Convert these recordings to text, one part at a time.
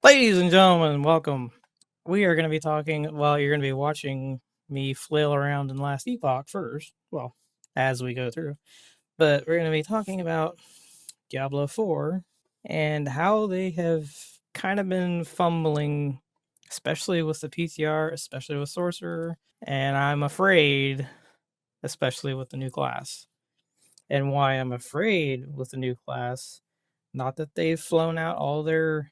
Ladies and gentlemen, welcome. We are going to be talking, well, you're going to be watching me flail around in Last Epoch first, well, as we go through. But we're going to be talking about Diablo 4 and how they have kind of been fumbling, especially with the PTR, especially with Sorcerer, and I'm afraid, especially with the new class. And why I'm afraid with the new class, not that they've flown out all their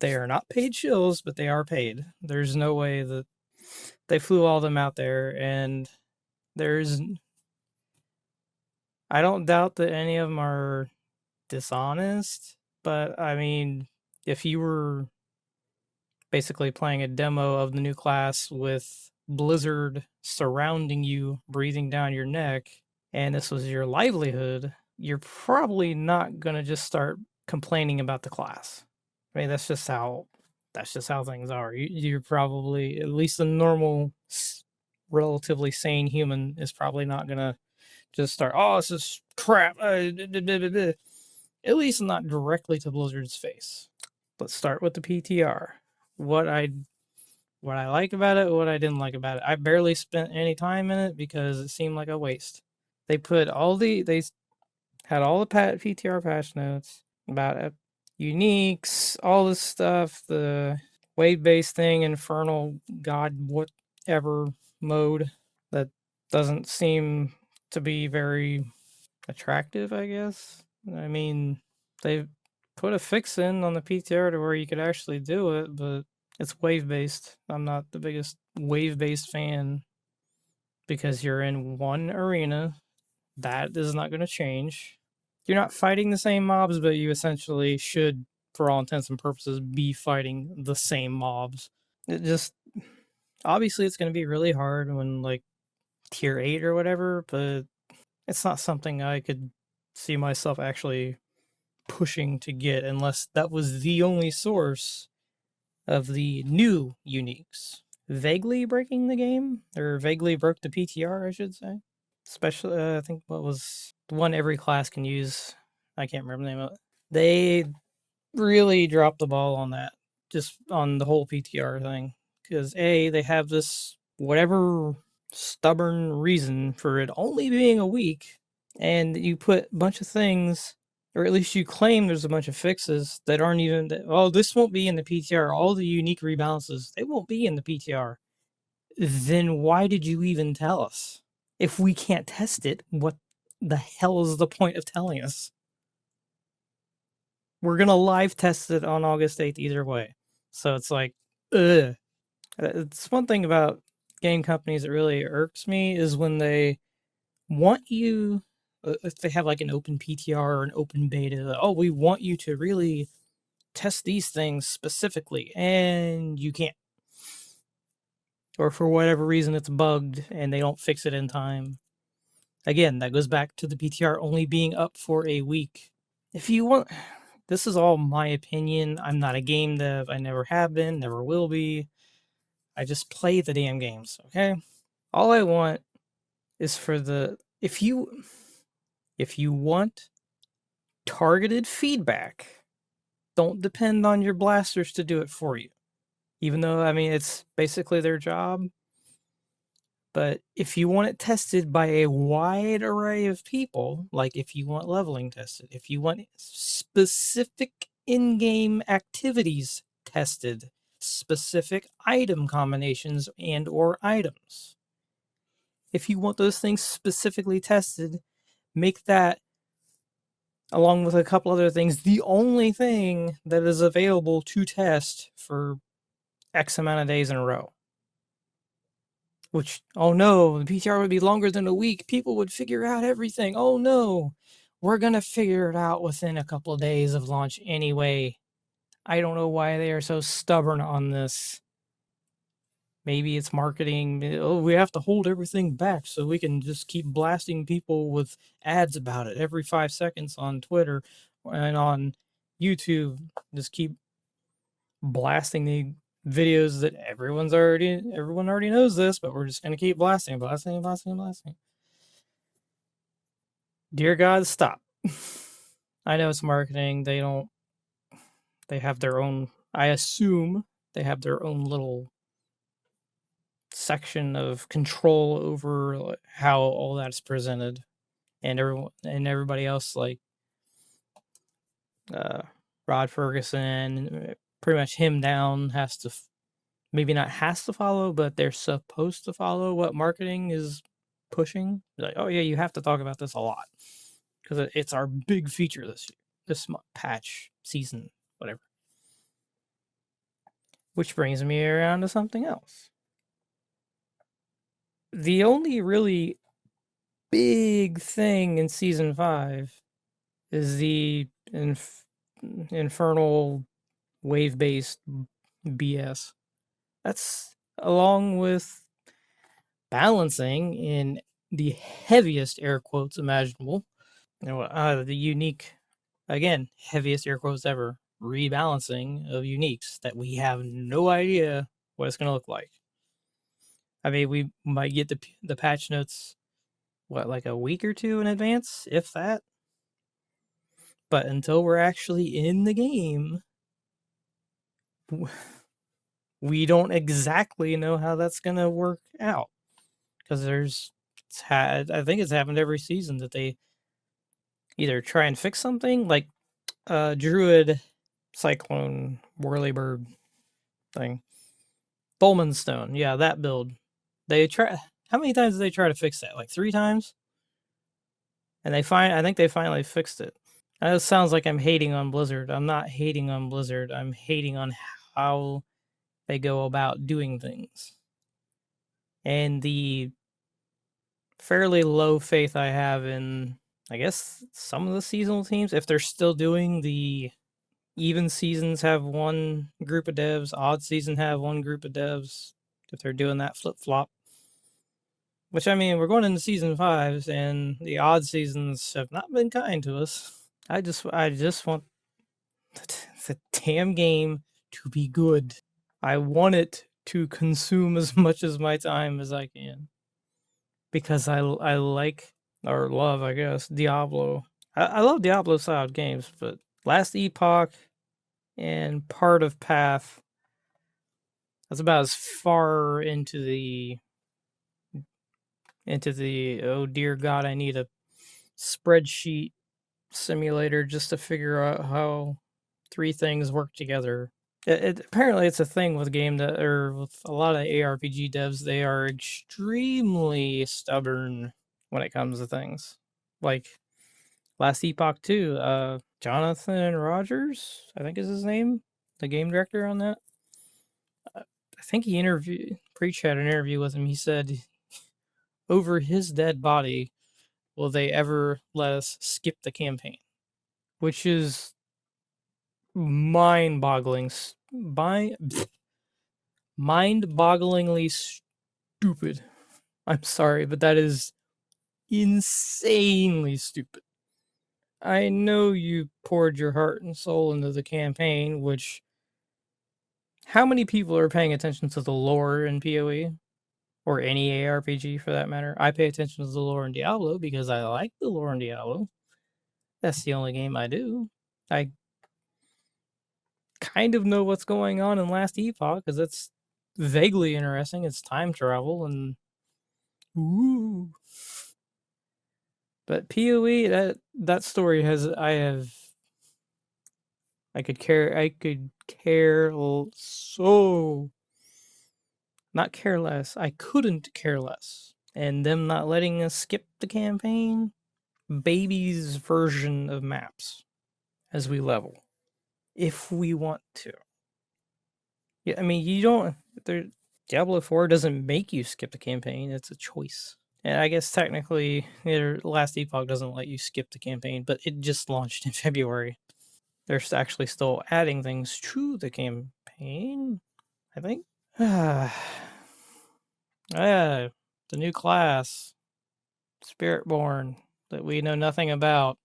they are not paid shills, but they are paid. There's no way that they flew all them out there, and there's I don't doubt that any of them are dishonest, but I mean, if you were basically playing a demo of the new class with Blizzard surrounding you, breathing down your neck, and this was your livelihood, you're probably not gonna just start complaining about the class. I mean, that's just how things are. You're probably, at least a normal, relatively sane human is probably not gonna just start. Oh, this is crap. At least not directly to Blizzard's face. Let's start with the PTR. What I what I liked about it, what I didn't like about it. I barely spent any time in it because it seemed like a waste. They had all the PTR patch notes about uniques, all this stuff, the wave-based thing, infernal god whatever mode that doesn't seem to be very attractive, I guess. I mean, they put a fix in on the PTR to where you could actually do it, but it's wave-based. I'm not the biggest wave-based fan because you're in one arena. That is not going to change. You're not fighting the same mobs, but you essentially should, for all intents and purposes, be fighting the same mobs. It just obviously it's going to be really hard when like tier 8 or whatever, but it's not something I could see myself actually pushing to get unless that was the only source of the new uniques. Vaguely breaking the game, or vaguely broke the PTR, I should say. Especially, I think what was the one every class can use. I can't remember the name of it. They really dropped the ball on that, just on the whole PTR thing. Because they have this whatever stubborn reason for it only being a week, and you put a bunch of things, or at least you claim there's a bunch of fixes that aren't even. Oh, this won't be in the PTR. All the unique rebalances, they won't be in the PTR. Then why did you even tell us? If we can't test it, what the hell is the point of telling us? We're gonna live test it on August 8th either way. So it's like, ugh. It's one thing about game companies that really irks me is when they want you, if they have like an open PTR or an open beta, oh, we want you to really test these things specifically, and you can't. Or for whatever reason it's bugged and they don't fix it in time. Again, that goes back to the PTR only being up for a week. If you want, this is all my opinion. I'm not a game dev. I never have been, never will be. I just play the damn games, okay? All I want is for the if you want targeted feedback, don't depend on your blasters to do it for you. Even though I mean it's basically their job. But if you want it tested by a wide array of people, like if you want leveling tested, if you want specific in-game activities tested, specific item combinations and or items, if you want those things specifically tested, make that, along with a couple other things, the only thing that is available to test for X amount of days in a row. Which, oh no, the PTR would be longer than a week. People would figure out everything. Oh no, we're gonna figure it out within a couple of days of launch anyway. I don't know why they are so stubborn on this. Maybe it's marketing. Oh, we have to hold everything back so we can just keep blasting people with ads about it every 5 seconds on Twitter and on YouTube. Just keep blasting the videos that everyone already knows this, but we're just gonna keep blasting. Dear God, stop. I know it's marketing. they have their own. I assume they have their own little section of control over how all that's presented, and everybody else like Rod Ferguson, pretty much him down has to maybe not has to follow, but they're supposed to follow what marketing is pushing. Like, oh yeah, you have to talk about this a lot because it's our big feature this patch season, whatever. Which brings me around to something else. The only really big thing in season 5 is the infernal wave-based BS. That's along with balancing in the heaviest air quotes imaginable. The unique, again, heaviest air quotes ever, rebalancing of uniques that we have no idea what it's going to look like. I mean, we might get the patch notes, what, like a week or two in advance, if that? But until we're actually in the game, we don't exactly know how that's going to work out. Because I think it's happened every season that they either try and fix something, like Druid Cyclone Whirlybird thing. Dolmen Stone, yeah, that build. They try. How many times did they try to fix that? Like 3 times? And I think they finally fixed it. That sounds like I'm hating on Blizzard. I'm not hating on Blizzard. I'm hating on how they go about doing things. And the fairly low faith I have in, I guess, some of the seasonal teams, if they're still doing the even seasons have one group of devs, odd season have one group of devs, if they're doing that flip-flop. Which, I mean, we're going into season 5s, and the odd seasons have not been kind to us. I just want the damn game to be good. I want it to consume as much of my time as I can. Because I like, or love, I guess, Diablo. I love Diablo style games, but Last Epoch and part of Path, that's about as far into the oh dear God, I need a spreadsheet simulator just to figure out how 3 things work together. Apparently it's a thing with with a lot of ARPG devs. They are extremely stubborn when it comes to things. Like Last Epoch 2, Jonathan Rogers, I think is his name, the game director on that. I think Preach had an interview with him. He said, over his dead body, will they ever let us skip the campaign? Which is mind-bogglingly stupid. I'm sorry, but that is insanely stupid. I know you poured your heart and soul into the campaign, which how many people are paying attention to the lore in PoE? Or any ARPG for that matter. I pay attention to the lore in Diablo because I like the lore in Diablo. That's the only game I do. I kind of know what's going on in Last Epoch because it's vaguely interesting. It's time travel and ooh. But PoE, that story I could care so not care less. I couldn't care less. And them not letting us skip the campaign, baby's version of maps as we level, if we want to. Yeah, I mean, you don't. Diablo 4 doesn't make you skip the campaign; it's a choice. And I guess technically, Last Epoch doesn't let you skip the campaign, but it just launched in February. They're actually still adding things to the campaign, I think. The new class, Spiritborn, that we know nothing about,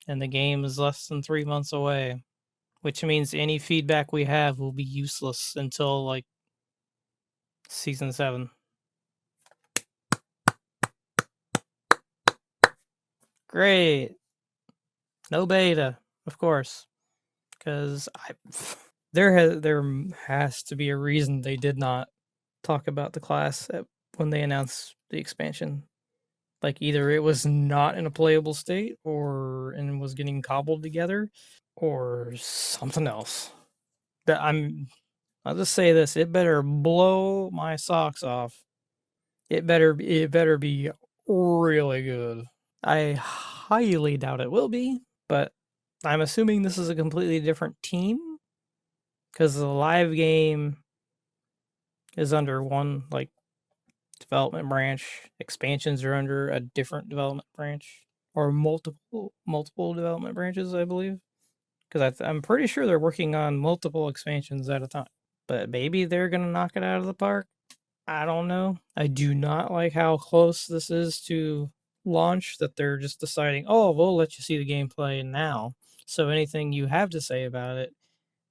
and the game is less than 3 months away, which means any feedback we have will be useless until like season 7. Great. No beta, of course, because there has to be a reason they did not talk about the class when they announced the expansion. Like either it was not in a playable state, and was getting cobbled together, or something else. That I'll just say this: it better blow my socks off. It better be really good. I highly doubt it will be, but I'm assuming this is a completely different team because the live game is under one development branch. Expansions are under a different development branch, or multiple development branches, I believe. Because I'm pretty sure they're working on multiple expansions at a time. But maybe they're gonna knock it out of the park. I don't know. I do not like how close this is to launch, that they're just deciding, oh, we'll let you see the gameplay now. So anything you have to say about it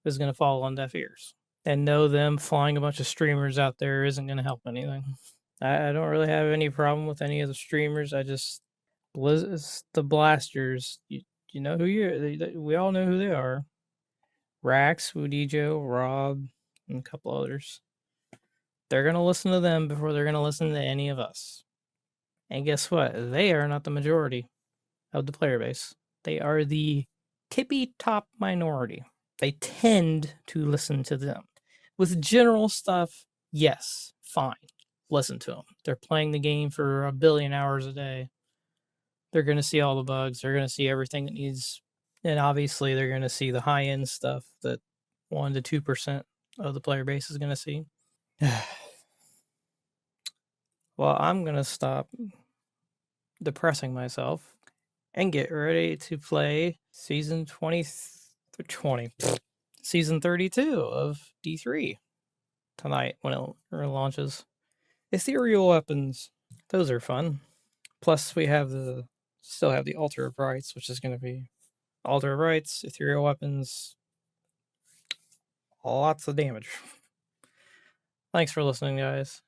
is going to fall on deaf ears. And know them flying a bunch of streamers out there isn't going to help anything. I don't really have any problem with any of the streamers. I just, the blasters, you know who we all know who they are. Rax, Woodijo, Rob, and a couple others. They're going to listen to them before they're going to listen to any of us. And guess what? They are not the majority of the player base. They are the tippy top minority. They tend to listen to them. With general stuff, yes, fine. Listen to them. They're playing the game for 1 billion hours a day. They're going to see all the bugs. They're going to see everything that needs. And obviously, they're going to see the high end stuff that 1 to 2% of the player base is going to see. Well, I'm going to stop depressing myself and get ready to play season 32 of D3 tonight when it launches. Ethereal weapons, those are fun. Plus, we still have the Altar of Rights, which is going to be Altar of Rights, ethereal weapons, lots of damage. Thanks for listening, guys.